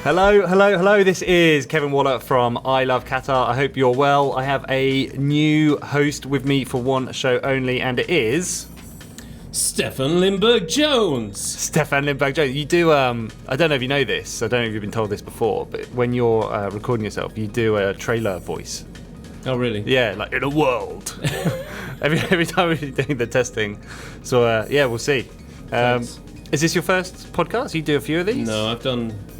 Hello. This is Kevin Waller from I Love Qatar. I hope you're well. I have a new host with me for one show only, and it is... Stefan Lindberg-Jones. Stefan Lindberg-Jones. You do, I don't know if you know this, I don't know if you've been told this before, but when you're recording yourself, you do a trailer voice. Oh, really? Yeah, like, in a world. every time we're doing the testing. So, yeah, we'll see. Is this your first podcast? You do a few of these? No,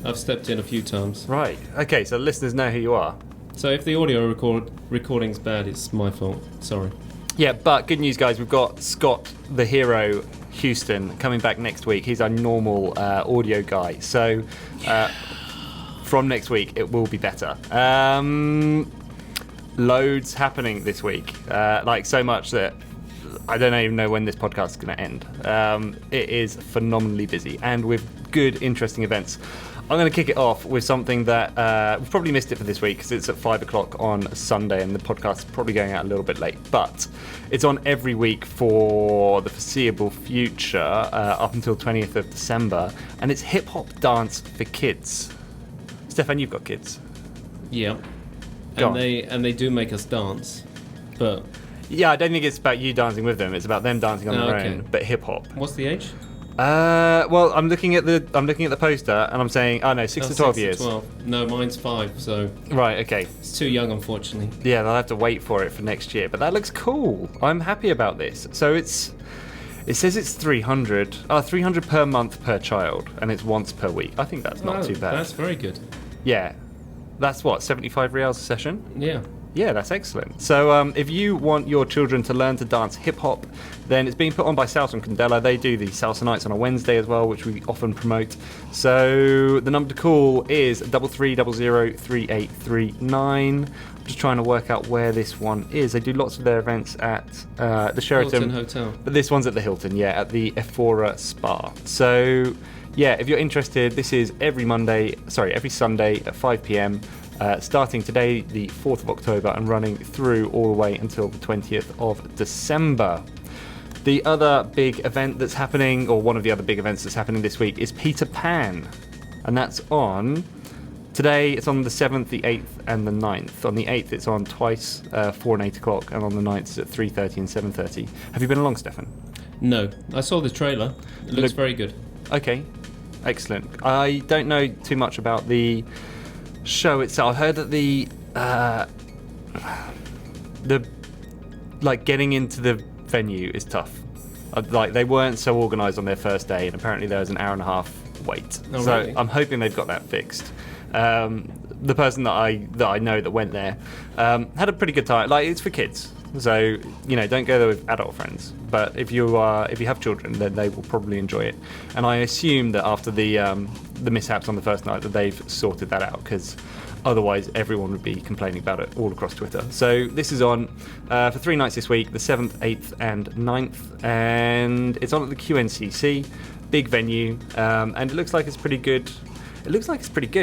I've stepped in a few times. Right. Okay, so listeners know who you are. So if the audio recording's bad, it's my fault. Sorry. Yeah, but good news, guys. We've got Scott, the hero, Houston, coming back next week. He's our normal audio guy. So from next week, it will be better. Loads happening this week. Like so much that I don't even know when this podcast is going to end. It is phenomenally busy and with good, interesting events. I'm going to kick it off with something that we've probably missed it for this week because it's at 5 o'clock on Sunday and the podcast is probably going out a little bit late. But it's on every week for the foreseeable future up until 20th of December. And it's Hip Hop Dance for Kids. Stefan, you've got kids. Yeah. Go And they do make us dance. But... Yeah, I don't think it's about you dancing with them. It's about them dancing on their own, but hip hop. What's the age? Well, I'm looking at the poster and I'm saying, 6 to 12 years. 12. No, mine's 5. So right, okay. It's too young, unfortunately. Yeah, they'll have to wait for it for next year. But that looks cool. I'm happy about this. So it says it's 300 per month per child, and it's once per week. I think that's not too bad. That's very good. Yeah, that's what 75 reals a session. Yeah. Yeah, that's excellent. So if you want your children to learn to dance hip-hop, then it's being put on by Salsa and Candela. They do the Salsa Nights on a Wednesday as well, which we often promote. So the number to call is 33003839. I'm just trying to work out where this one is. They do lots of their events at the Sheraton Hilton Hotel. But this one's at the Hilton, yeah, at the Ephora Spa. So, yeah, if you're interested, this is every Sunday at 5 p.m, starting today, the 4th of October, and running through all the way until the 20th of December. The other big event that's happening, or one of the other big events that's happening this week, is Peter Pan. And that's on... Today, it's on the 7th, the 8th, and the 9th. On the 8th, it's on twice, 4 and 8 o'clock, and on the 9th, it's at 3:30 and 7:30. Have you been along, Stefan? No. I saw the trailer. It looks very good. Okay. Excellent. I don't know too much about the show itself. I heard that the getting into the venue is tough. Like they weren't so organised on their first day, and apparently there was an hour and a half wait. Oh, so really? I'm hoping they've got that fixed. The person that I know that went there had a pretty good time. Like it's for kids, so don't go there with adult friends. But if you have children, then they will probably enjoy it. And I assume that after the mishaps on the first night that they've sorted that out, because otherwise everyone would be complaining about it all across Twitter. So this is on for 3 nights this week, the 7th, 8th and 9th, and it's on at the QNCC, big venue, and it looks like it's pretty good.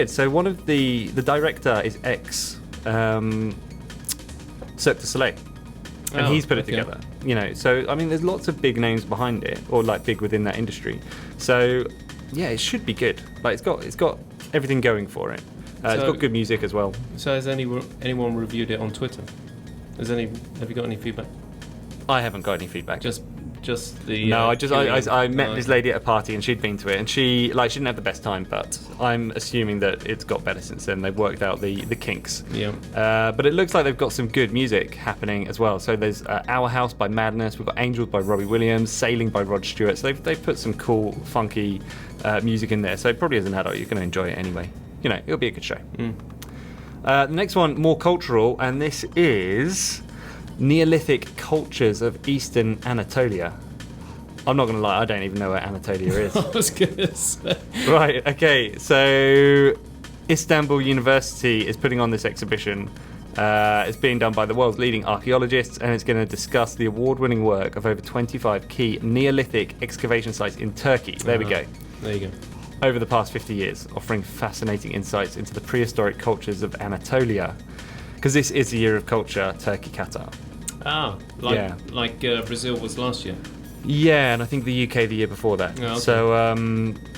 So one of the director is ex Cirque du Soleil, and he's put it together. So I mean, there's lots of big names behind it, or like big within that industry. So yeah, it should be good. Like it's got everything going for it. It's got good music as well. So has anyone reviewed it on Twitter? Have you got any feedback? I haven't got any feedback. Just the... No, I met this lady at a party and she'd been to it, and she didn't have the best time, but I'm assuming that it's got better since then. They've worked out the kinks. Yeah. But it looks like they've got some good music happening as well. So there's Our House by Madness, we've got Angels by Robbie Williams, Sailing by Rod Stewart. So they've put some cool, funky music in there. So probably as an adult you're going to enjoy it anyway. It'll be a good show. The next one, more cultural, and this is Neolithic Cultures of Eastern Anatolia. I'm not going to lie, I don't even know where Anatolia is. I was going to say. Right, okay, so Istanbul University is putting on this exhibition. It's being done by the world's leading archaeologists, and it's going to discuss the award-winning work of over 25 key Neolithic excavation sites in Turkey. There we go. There you go. Over the past 50 years, offering fascinating insights into the prehistoric cultures of Anatolia. Because this is the year of culture, Turkey, Qatar. Like Brazil was last year. Yeah, and I think the UK the year before that. Oh, okay. So,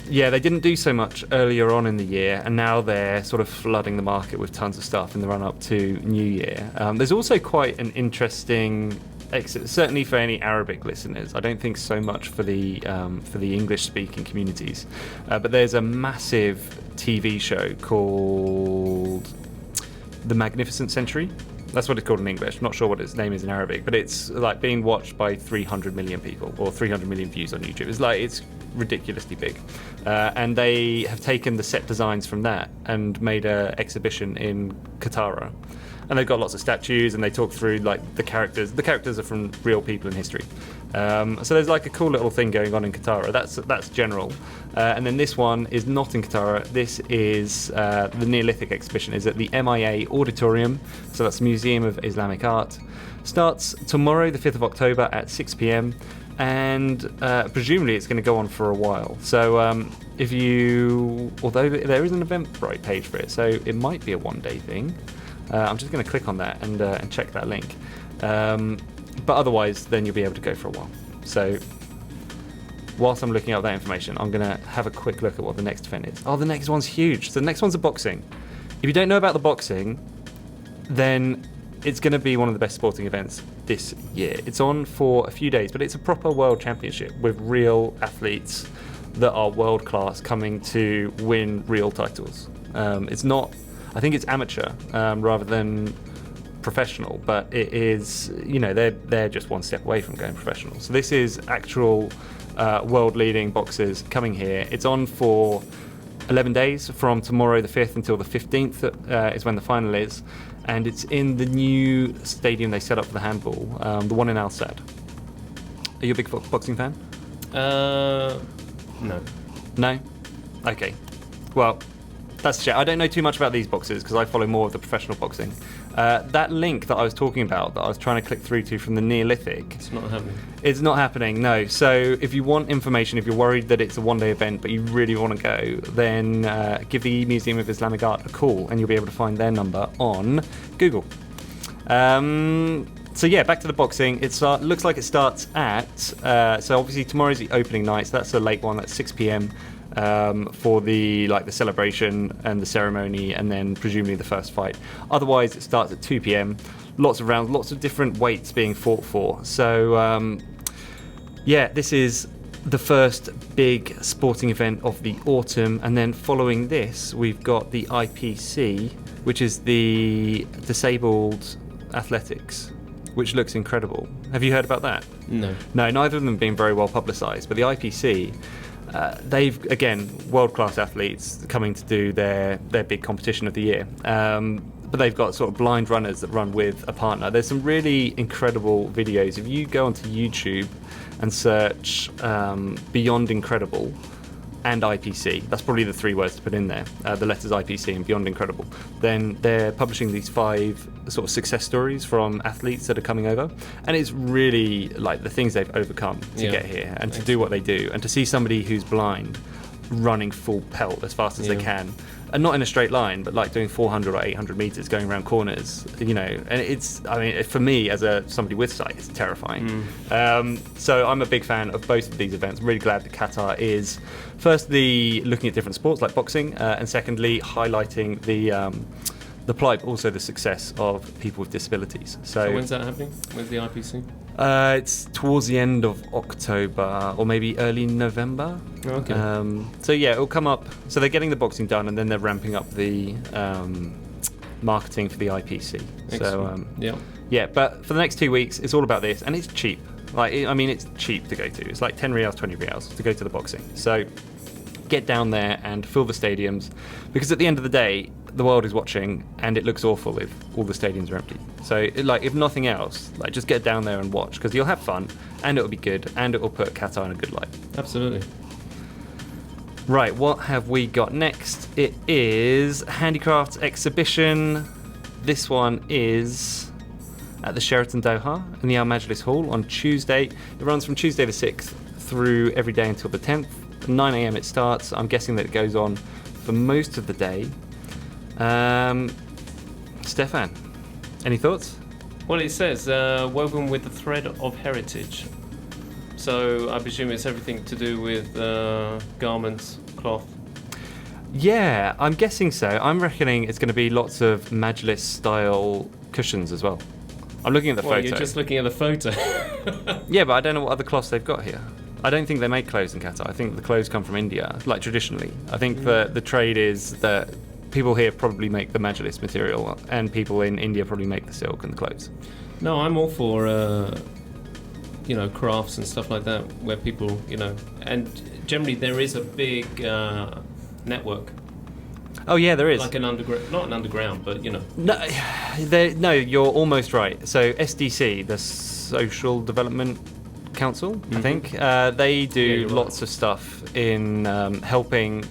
yeah, they didn't do so much earlier on in the year, and now they're sort of flooding the market with tons of stuff in the run-up to New Year. There's also quite an interesting exit, certainly for any Arabic listeners. I don't think so much for the English-speaking communities, but there's a massive TV show called The Magnificent Century. That's what it's called in English. I'm not sure what its name is in Arabic, but it's like being watched by 300 million people, or 300 million views on YouTube. It's ridiculously big, and they have taken the set designs from that and made an exhibition in Qatar. And they've got lots of statues, and they talk through like the characters. The characters are from real people in history. So there's like a cool little thing going on in Qatar. That's general. And then this one is not in Qatar. This is the Neolithic exhibition is at the MIA Auditorium. So that's Museum of Islamic Art. Starts tomorrow, the 5th of October at 6 p.m. And presumably it's going to go on for a while. So although there is an Eventbrite page for it, so it might be a one-day thing. I'm just going to click on that and check that link. But otherwise, then you'll be able to go for a while. So whilst I'm looking up that information, I'm going to have a quick look at what the next event is. Oh, the next one's huge. So the next one's a boxing. If you don't know about the boxing, then it's going to be one of the best sporting events this year. It's on for a few days, but it's a proper world championship with real athletes that are world class coming to win real titles. It's not... I think it's amateur rather than professional, but it is, they're just one step away from going professional. So this is actual world-leading boxers coming here. It's on for 11 days from tomorrow the 5th until the 15th is when the final is, and it's in the new stadium they set up for the handball, the one in Al Sadd. Are you a big boxing fan? No. No? Okay. Well, that's shit. I don't know too much about these boxers because I follow more of the professional boxing. That link that I was talking about, that I was trying to click through to from the Neolithic... It's not happening. It's not happening, no. So if you want information, if you're worried that it's a one-day event but you really want to go, then give the Museum of Islamic Art a call and you'll be able to find their number on Google. So yeah, back to the boxing. It looks like it starts at... so obviously tomorrow's the opening night, so that's a late one, that's 6 p.m. For the celebration and the ceremony, and then presumably the first fight. Otherwise, it starts at 2 p.m. Lots of rounds, lots of different weights being fought for. So, yeah, this is the first big sporting event of the autumn, and then following this, we've got the IPC, which is the Disabled Athletics, which looks incredible. Have you heard about that? No. No, neither of them have been very well publicised, but the IPC... they've, again, world-class athletes coming to do their big competition of the year. But they've got sort of blind runners that run with a partner. There's some really incredible videos. If you go onto YouTube and search Beyond Incredible and IPC, that's probably the three words to put in there, the letters IPC and Beyond Incredible, then they're publishing these 5 sort of success stories from athletes that are coming over, and it's really like the things they've overcome to get here and to do what they do, and to see somebody who's blind running full pelt as fast as they can, and not in a straight line, but like doing 400 or 800 meters going around corners, and it's, I mean, for me as somebody with sight, it's terrifying. So I'm a big fan of both of these events. I'm really glad that Qatar is firstly looking at different sports like boxing, and secondly highlighting the plight, but also the success of people with disabilities. So when's that happening? When's the IPC? It's towards the end of October or maybe early November. Okay. So yeah, it'll come up. So they're getting the boxing done, and then they're ramping up the marketing for the IPC. Excellent. So yeah. But for the next 2 weeks, it's all about this, and it's cheap. It's cheap to go to. It's like 10 riyals, 20 riyals to go to the boxing. So get down there and fill the stadiums, because at the end of the day, the world is watching, and it looks awful if all the stadiums are empty. So, if nothing else, just get down there and watch, because you'll have fun, and it'll be good, and it will put Qatar in a good light. Absolutely. Right, what have we got next? It is Handicrafts Exhibition. This one is at the Sheraton Doha in the Al Majlis Hall on Tuesday. It runs from Tuesday the 6th through every day until the 10th. At 9 a.m. it starts. I'm guessing that it goes on for most of the day. Stefan, any thoughts? Well, it says woven with the thread of heritage. So I presume it's everything to do with garments, cloth. Yeah, I'm guessing so. I'm reckoning it's going to be lots of Majlis style cushions as well. I'm looking at the photo. You're just looking at the photo. Yeah, but I don't know what other cloths they've got here. I don't think they make clothes in Qatar. I think the clothes come from India, like traditionally. I think the trade is that people here probably make the Majlis material, and people in India probably make the silk and the clothes. No, I'm all for crafts and stuff like that, where people, and generally there is a big network. Oh yeah, there is. Like an underground, not an underground, but No, you're almost right. So SDC, the Social Development Council, I think, they do lots of stuff in helping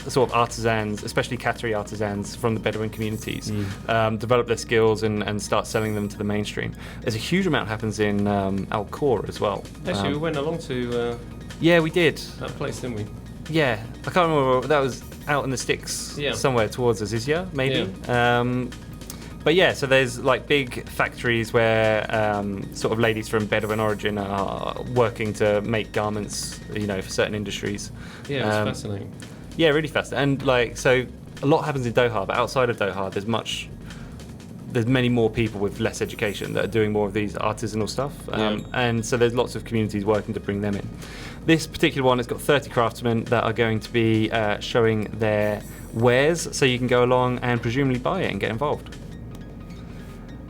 sort of artisans, especially Qatari artisans from the Bedouin communities, develop their skills and start selling them to the mainstream. There's a huge amount happens in Al Khor as well. Actually, we went along to yeah, we did. that place, didn't we? Yeah, I can't remember. That was out in the sticks somewhere towards Azizia, maybe. Yeah. But yeah, so there's like big factories where sort of ladies from Bedouin origin are working to make garments, for certain industries. Yeah, it was fascinating. Yeah, really fascinating. And like, so a lot happens in Doha, but outside of Doha, there's many more people with less education that are doing more of these artisanal stuff. And so there's lots of communities working to bring them in. This particular one has got 30 craftsmen that are going to be showing their wares, so you can go along and presumably buy it and get involved.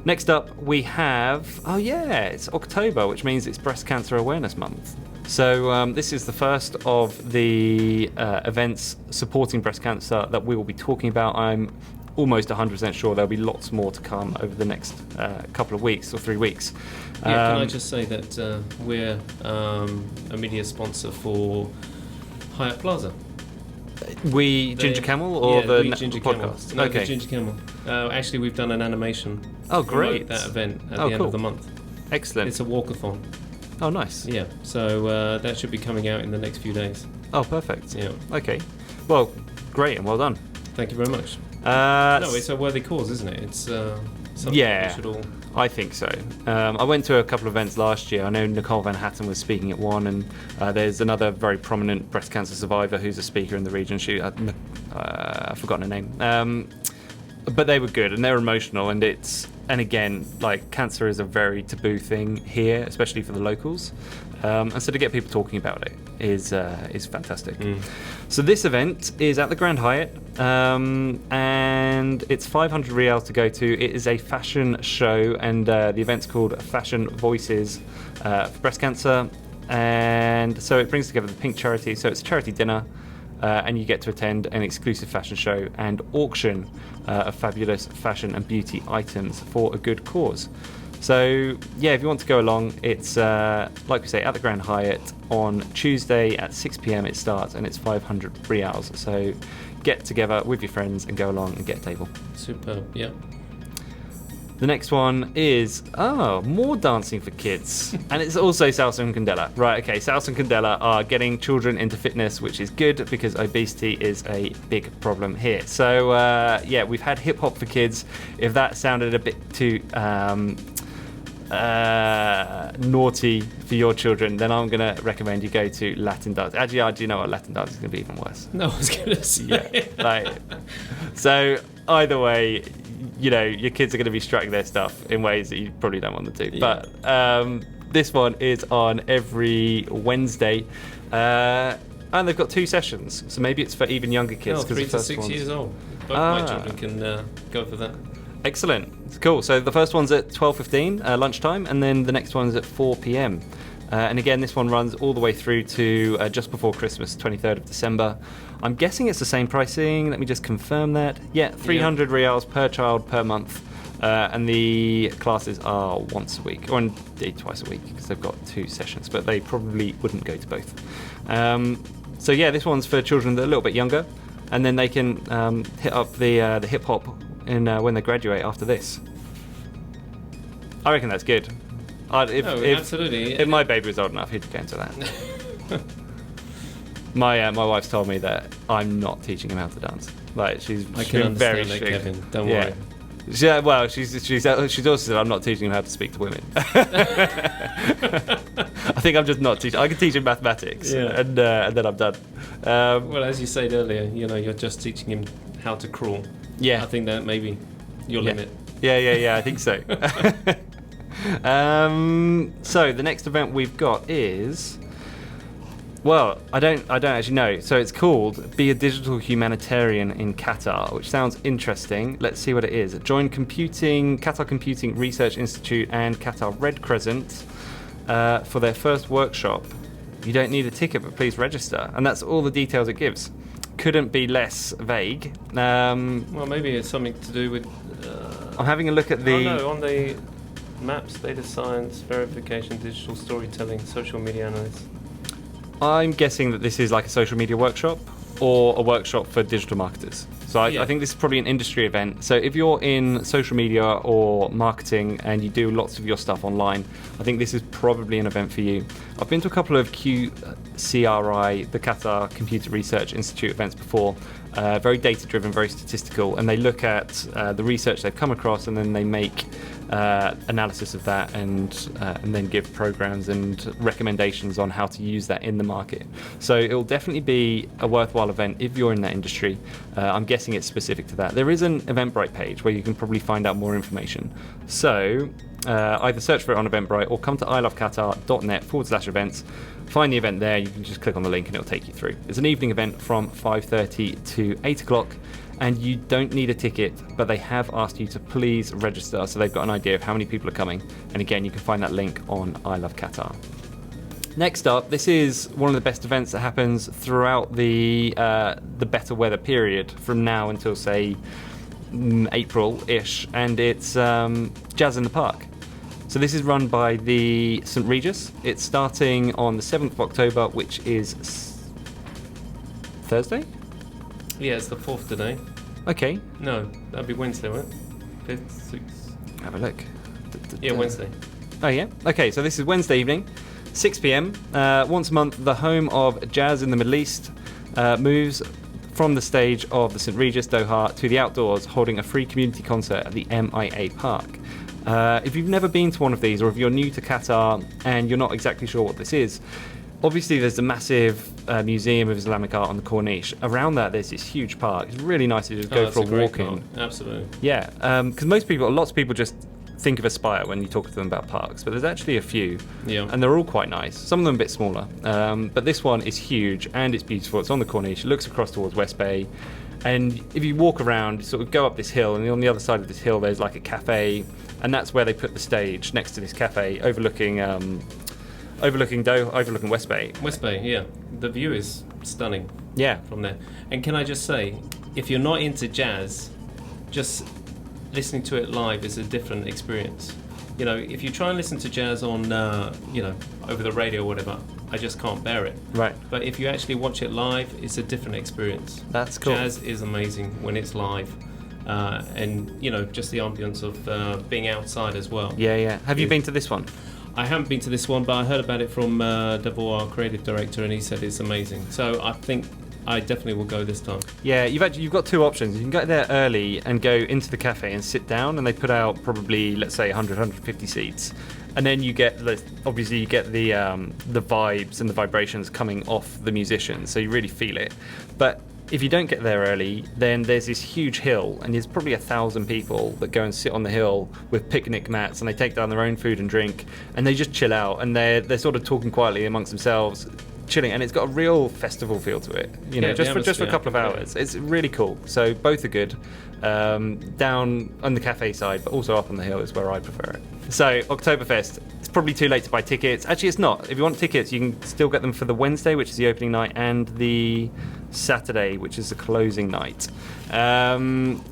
Next up, we have, it's October, which means it's Breast Cancer Awareness Month. So this is the first of the events supporting breast cancer that we will be talking about. I'm almost 100% sure there'll be lots more to come over the next couple of weeks or 3 weeks. Yeah, can I just say that we're a media sponsor for Hyatt Plaza. Ginger Camel or the Ginger podcast? Camel. No, okay. the Ginger Camel. Actually, we've done an animation. Oh, to promote great. That event at the end of the month. Excellent. It's a walkathon. Oh, nice. Yeah, so that should be coming out in the next few days. Oh, perfect. Yeah. Okay. Well, great and well done. Thank you very much. No, it's a worthy cause, isn't it? It's something we should all... I think so. I went to a couple of events last year. I know Nicole Van Hatten was speaking at one, and there's another very prominent breast cancer survivor who's a speaker in the region. I've forgotten her name. But they were good, and they're emotional, and again, like, cancer is a very taboo thing here, especially for the locals. And so to get people talking about it is fantastic. So this event is at the Grand Hyatt, and it's 500 riyals to go to. It is a fashion show, and the event's called Fashion Voices for Breast Cancer. And so it brings together the Pink Charity. So it's a charity dinner, and you get to attend an exclusive fashion show and auction of fabulous fashion and beauty items for a good cause. So, yeah, if you want to go along, it's, like we say, at the Grand Hyatt on Tuesday at 6 p.m. it starts, and it's 500 riyals. So get together with your friends and go along and get a table. Superb, yeah. The next one is, more dancing for kids. And it's also Salsa and Candela. Right, okay, Salsa and Candela are getting children into fitness, which is good because obesity is a big problem here. So, we've had hip hop for kids. If that sounded a bit too naughty for your children, then I'm going to recommend you go to Latin dance. Actually, do you know what? Latin dance is going to be even worse. No, I was going to say. Yeah, so either way, your kids are going to be strutting their stuff in ways that you probably don't want them to. Yeah. But this one is on every Wednesday, and they've got 2 sessions, so maybe it's for even younger kids. 3 to 6 years old. Both my children can go for that. Excellent. Cool. So the first one's at 12:15 lunchtime, and then the next one's at 4 p.m. And again, this one runs all the way through to just before Christmas, 23rd of December. I'm guessing it's the same pricing. Let me just confirm that. Yeah, 300 riyals per child per month. And the classes are once a week, or indeed twice a week, because they've got 2 sessions, but they probably wouldn't go to both. So yeah, this one's for children that are a little bit younger, and then they can hit up the hip-hop when they graduate after this. I reckon that's good. Absolutely. If my baby was old enough, he'd go into that. My wife's told me that I'm not teaching him how to dance. Like, she's been very strict. Kevin. Don't worry. Yeah, well, she's also said I'm not teaching him how to speak to women. I think I'm just not teaching. I can teach him mathematics, and then I'm done. Well, as you said earlier, you're just teaching him how to crawl. Yeah. I think that may be your limit. Yeah, I think so. So the next event we've got is, well, I don't actually know. So it's called Be a Digital Humanitarian in Qatar, which sounds interesting. Let's see what it is. Join Qatar Computing Research Institute and Qatar Red Crescent for their first workshop. You don't need a ticket, but please register. And that's all the details it gives. Couldn't be less vague. Well, maybe it's something to do with... I'm having a look at the... Oh, no, on the maps, data science, verification, digital storytelling, social media analysis. I'm guessing that this is like a social media workshop or a workshop for digital marketers. So I think this is probably an industry event. So if you're in social media or marketing and you do lots of your stuff online, I think this is probably an event for you. I've been to a couple of QCRI, the Qatar Computer Research Institute events before. Very data-driven, very statistical, and they look at the research they've come across, and then they make analysis of that, and then give programs and recommendations on how to use that in the market. So it will definitely be a worthwhile event if you're in that industry. I'm guessing it's specific to that. There is an Eventbrite page where you can probably find out more information. So either search for it on Eventbrite or come to iloveqatar.net/events. Find the event there. You can just click on the link and it'll take you through. It's an evening event from 5:30 to 8 o'clock, and you don't need a ticket, but they have asked you to please register, so they've got an idea of how many people are coming. And again, you can find that link on I Love Qatar. Next up, this is one of the best events that happens throughout the better weather period from now until, say, April-ish, and it's Jazz in the Park. So this is run by the St. Regis. It's starting on the 7th of October, which is Thursday? Yeah, it's the 4th today. Okay. No, that'd be Wednesday, right? 5th, 6th. Have a look. Yeah, Wednesday. Oh, yeah? Okay, so this is Wednesday evening, 6 p.m. Once a month, the home of jazz in the Middle East moves from the stage of the St. Regis, Doha, to the outdoors, holding a free community concert at the MIA Park. If you've never been to one of these, or if you're new to Qatar and you're not exactly sure what this is, obviously there's a massive museum of Islamic art on the Corniche. Around that, there's this huge park. It's really nice to just go for a walk in. Absolutely. Yeah, because lots of people just think of Aspire when you talk to them about parks, but there's actually a few, and they're all quite nice. Some of them a bit smaller, but this one is huge and it's beautiful. It's on the Corniche. It looks across towards West Bay. And if you walk around, you sort of go up this hill, and on the other side of this hill, there's like a cafe, and that's where they put the stage next to this cafe, overlooking West Bay. West Bay, yeah. The view is stunning. Yeah. From there. And can I just say, if you're not into jazz, just listening to it live is a different experience. If you try and listen to jazz on, over the radio or whatever, I just can't bear it. Right. But if you actually watch it live, it's a different experience. That's cool. Jazz is amazing when it's live. And, just the ambience of being outside as well. Yeah. Have you been to this one? I haven't been to this one, but I heard about it from Devor, our creative director, and he said it's amazing. So I think I definitely will go this time. Yeah, you've got two options. You can go there early and go into the cafe and sit down, and they put out probably, let's say, 150 seats. And then you get the vibes and the vibrations coming off the musicians, so you really feel it. But if you don't get there early, then there's this huge hill, and there's probably 1,000 people that go and sit on the hill with picnic mats, and they take down their own food and drink, and they just chill out, and they're sort of talking quietly amongst themselves, chilling, and it's got a real festival feel to it. Just for a couple of hours. It's really cool. So both are good. Down on the cafe side, but also up on the hill is where I prefer it. So Oktoberfest, it's probably too late to buy tickets. Actually, it's not. If you want tickets, you can still get them for the Wednesday, which is the opening night, and the Saturday, which is the closing night. And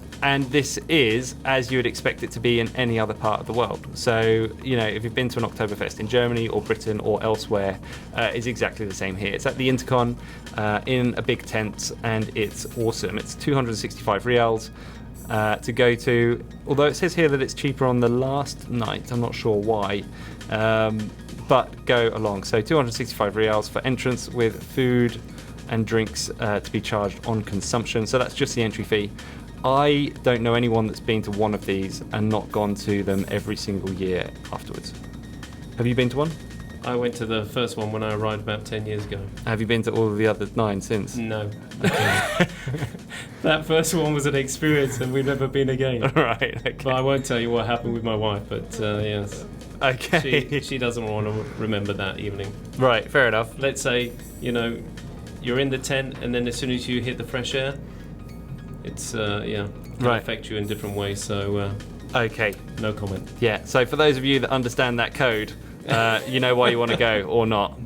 this is as you would expect it to be in any other part of the world. So, if you've been to an Oktoberfest in Germany or Britain or elsewhere, it's exactly the same here. It's at the Intercon in a big tent, and it's awesome. It's 265 rials to go to, although it says here that it's cheaper on the last night. I'm not sure why, but go along. So 265 rials for entrance with food and drinks to be charged on consumption. So that's just the entry fee. I don't know anyone that's been to one of these and not gone to them every single year afterwards. Have you been to one? I went to the first one when I arrived about 10 years ago. Have you been to all of the other 9 since? No. That first one was an experience and we've never been again. Right, okay. But I won't tell you what happened with my wife, but yes. Okay. She doesn't want to remember that evening. Right, fair enough. Let's say, you're in the tent and then as soon as you hit the fresh air, it's, can affect you in different ways, so... Okay. No comment. Yeah, so for those of you that understand that code, you know why you want to go or not.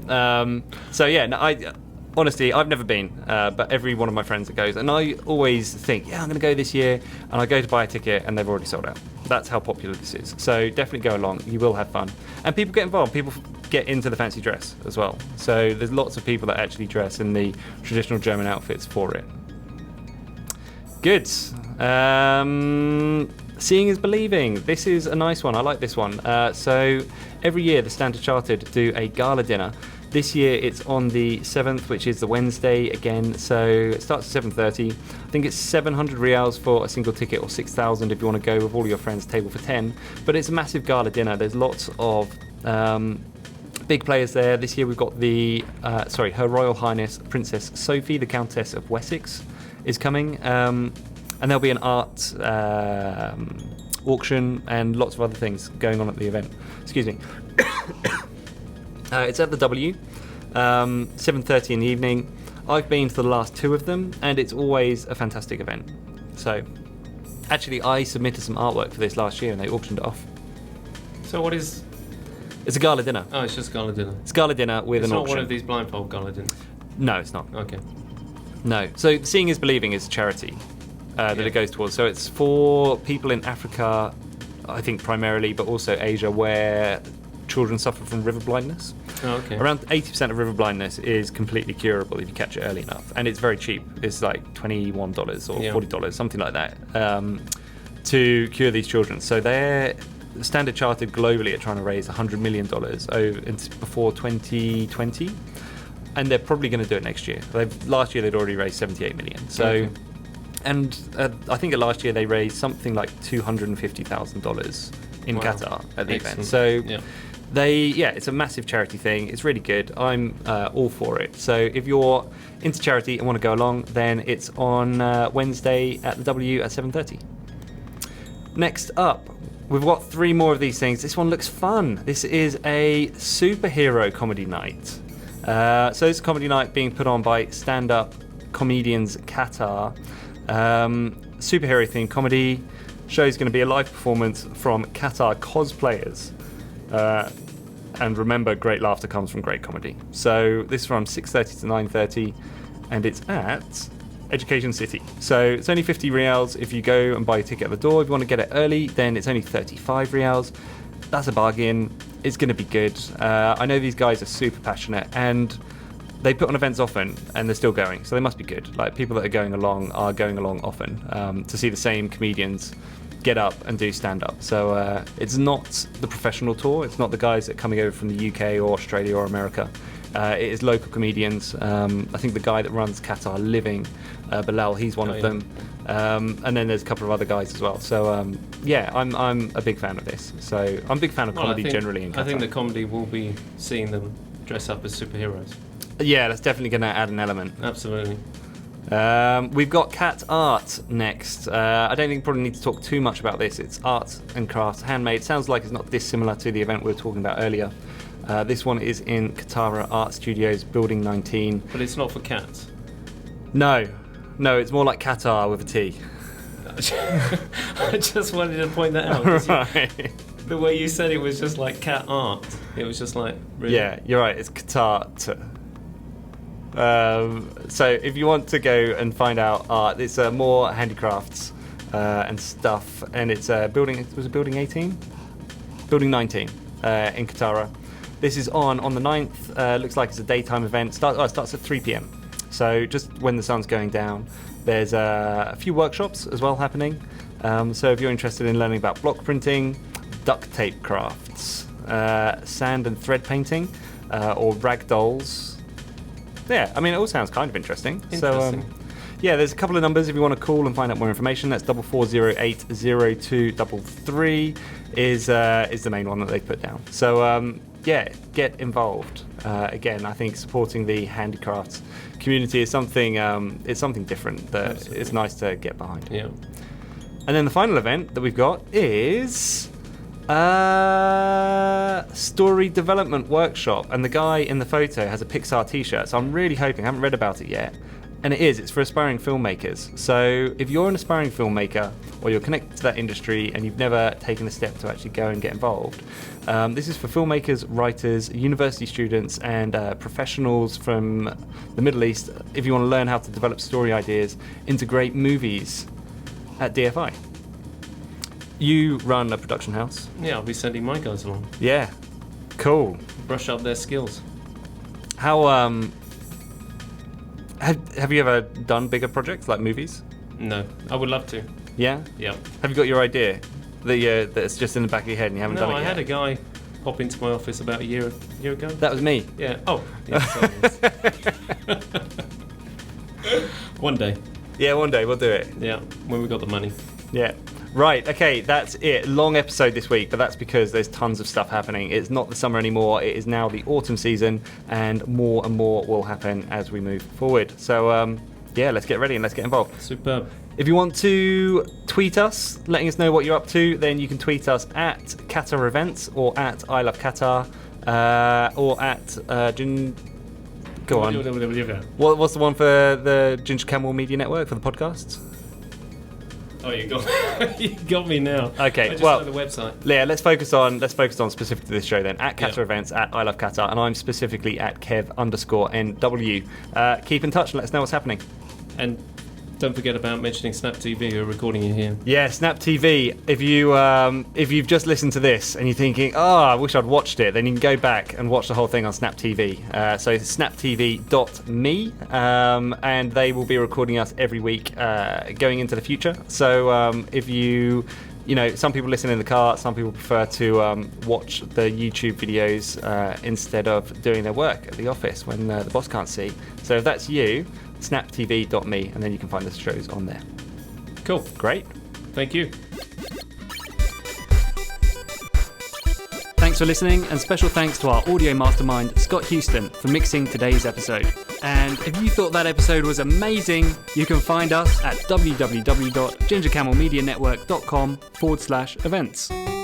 Honestly, I've never been, but every one of my friends that goes, and I always think, I'm going to go this year, and I go to buy a ticket, and they've already sold out. That's how popular this is. So definitely go along. You will have fun. And people get involved. People get into the fancy dress as well. So there's lots of people that actually dress in the traditional German outfits for it. Good. Seeing is believing. This is a nice one. I like this one. So every year the Standard Chartered do a gala dinner. This year it's on the 7th, which is the Wednesday again. So it starts at 7:30. I think it's 700 reals for a single ticket, or 6,000 if you want to go with all your friends, table for 10. But it's a massive gala dinner. There's lots of big players there. This year we've got Her Royal Highness Princess Sophie, the Countess of Wessex, is coming. And there'll be an art auction and lots of other things going on at the event. Excuse me. It's at the W, 7:30 in the evening. I've been to the last 2 of them, and it's always a fantastic event. So, actually, I submitted some artwork for this last year, and they auctioned it off. So what is... It's a gala dinner. Oh, it's just gala dinner. It's gala dinner with an auction. It's not one of these blindfold gala dinners? No, it's not. Okay. No. So, Seeing is Believing is a charity that it goes towards. So it's for people in Africa, I think primarily, but also Asia, where children suffer from river blindness. Oh, okay. Around 80% of river blindness is completely curable if you catch it early enough, and it's very cheap. It's like $21 or $40, something like that, to cure these children. So they're Standard Chartered globally are trying to raise $100 million before 2020, and they're probably going to do it next year. Last year they'd already raised $78 million. So. Okay. And I think last year they raised something like $250,000 in Qatar at the event. So it's a massive charity thing. It's really good. I'm all for it. So if you're into charity and want to go along, then it's on Wednesday at the W at 7:30. Next up, we've got 3 more of these things. This one looks fun. This is a superhero comedy night. So this is a comedy night being put on by Stand Up Comedians Qatar. Superhero themed comedy. Show's going to be a live performance from Qatar cosplayers. And remember, great laughter comes from great comedy. So this is from 6:30 to 9:30, and it's at Education City. So it's only 50 reals if you go and buy a ticket at the door. If you want to get it early, then it's only 35 reals. That's a bargain. It's going to be good. I know these guys are super passionate, and they put on events often, and they're still going, so they must be good. Like, people that are going along often to see the same comedians get up and do stand-up. So it's not the professional tour. It's not the guys that are coming over from the UK or Australia or America. It is local comedians. I think the guy that runs Qatar Living, Bilal, he's one of them. And then there's a couple of other guys as well. So I'm a big fan of this. So I'm a big fan of comedy generally in Qatar. I think the comedy will be seeing them dress up as superheroes. Yeah, that's definitely going to add an element. Absolutely. We've got cat art next. I don't think we probably need to talk too much about this. It's art and crafts, handmade. Sounds like it's not dissimilar to the event we were talking about earlier. This one is in Qatar Art Studios, Building 19. But it's not for cats. No, it's more like Qatar with a T. I just wanted to point that out. Right. The way you said it was just like cat art. It was just like, really? Yeah, you're right. It's Qatar. So if you want to go and find out art, it's more handicrafts and stuff, and it's building. Was it Building 18? Building 19 in Qatar. This is on the 9th. Looks like it's a daytime event. It starts at 3 p.m. So just when the sun's going down. There's a few workshops as well happening. So if you're interested in learning about block printing, duct tape crafts, sand and thread painting, or rag dolls. Yeah, I mean, it all sounds kind of interesting. So, there's a couple of numbers if you want to call and find out more information. That's 44080233 is the main one that they put down. So, get involved. Again, I think supporting the handicrafts community is something it's something different that Absolutely. it's nice to get behind. Yeah. And then the final event that we've got is story development workshop, and the guy in the photo has a Pixar t-shirt, so I'm really hoping, I haven't read about it yet, and it's for aspiring filmmakers. So if you're an aspiring filmmaker or you're connected to that industry and you've never taken the step to actually go and get involved, this is for filmmakers, writers, university students and professionals from the Middle East if you want to learn how to develop story ideas into great movies at DFI. You run a production house. Yeah, I'll be sending my guys along. Yeah, cool. Brush up their skills. How have you ever done bigger projects like movies? No, I would love to. Yeah. Yeah. Have you got your idea that's just in the back of your head and you haven't done it I yet? had a guy pop into my office about a year ago. That was me. Yeah. Oh. Yeah, sorry. One day. Yeah, one day we'll do it. Yeah, when we got the money. Yeah. Right, okay, that's it. Long episode this week, but that's because there's tons of stuff happening. It's not the summer anymore, it is now the autumn season, and more will happen as we move forward. So, let's get ready and let's get involved. Superb. If you want to tweet us, letting us know what you're up to, then you can tweet us at Qatar Events or at I Love Qatar or at Go on. What's the one for the Ginger Camel Media Network for the podcasts? Oh, you got me now. Okay, I just well, know the website. Yeah, let's focus on specifically this show then. At Qatar Events, at I Love Qatar, and I'm specifically at Kev_NW. Keep in touch and let us know what's happening. And don't forget about mentioning Snap TV who are recording you here. Yeah, Snap TV. If you've just listened to this and you're thinking, I wish I'd watched it, then you can go back and watch the whole thing on Snap TV. So it's snaptv.me, and they will be recording us every week going into the future. So if you know, some people listen in the car, some people prefer to watch the YouTube videos instead of doing their work at the office when the boss can't see. So if that's you, snaptv.me, and then you can find the shows on there. Cool. Great. Thank you. Thanks for listening, and special thanks to our audio mastermind, Scott Houston, for mixing today's episode. And if you thought that episode was amazing, you can find us at www.gingercamelmedianetwork.com/events.